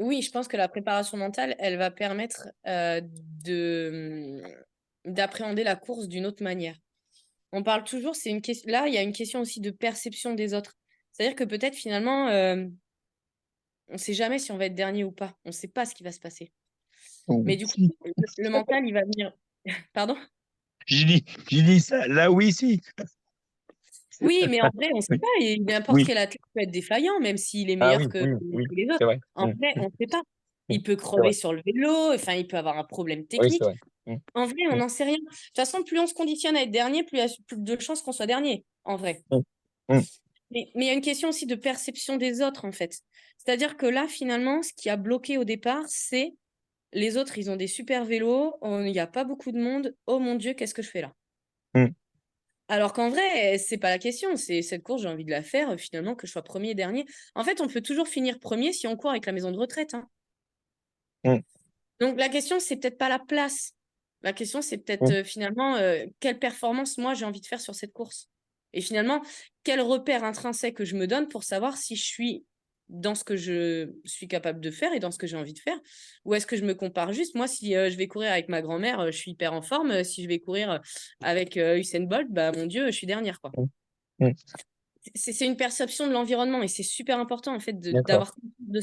Oui, je pense que la préparation mentale, elle va permettre, d'appréhender la course d'une autre manière. On parle toujours c'est une ques là, il y a une question aussi de perception des autres. C'est-à-dire que peut-être finalement, on ne sait jamais si on va être dernier ou pas. On ne sait pas ce qui va se passer. Oui, Mais du coup, si. le mental, il va venir pardon? J'ai dit ça. Là, oui, si. Oui, mais en vrai, on ne sait Oui, pas et n'importe oui. quel athlète peut être défaillant, même s'il est Ah meilleur oui, que oui, oui. que les autres. C'est vrai. En vrai, on ne sait pas. Il peut C'est vrai. crever sur le vélo, enfin, il peut avoir un problème Oui, c'est technique. vrai. Mm, En vrai, on mm, n'en sait rien. De toute façon, plus on se conditionne à être dernier, plus il y a plus de chances qu'on soit dernier, en vrai. mm, mm, Mais il y a une question aussi de perception des autres, en fait. C'est-à-dire que là, finalement, ce qui a bloqué au départ, c'est les autres, ils ont des super vélos, il y a pas beaucoup de monde. Oh mon Dieu, qu'est-ce que je fais là? mm. Alors qu'en vrai, c'est pas la question. C'est cette course, j'ai envie de la faire, finalement, que je sois premier, dernier. En fait, on peut toujours finir premier si on court avec la maison de retraite, hein. Mm, Donc la question, c'est peut-être pas la place. La question, c'est peut-être, mm. finalement, quelle performance moi j'ai envie de faire sur cette course? Et finalement, quel repère intrinsèque que je me donne pour savoir si je suis dans ce que je suis capable de faire et dans ce que j'ai envie de faire? Ou est-ce que je me compare juste? Moi, si, je vais courir avec ma grand-mère, je suis hyper en forme, si je vais courir, avec, Usain Bolt, bah, mon Dieu, je suis dernière, quoi. Mm, mm. C'est une perception de l'environnement et c'est super important, en fait, de D'accord. d'avoir conscience de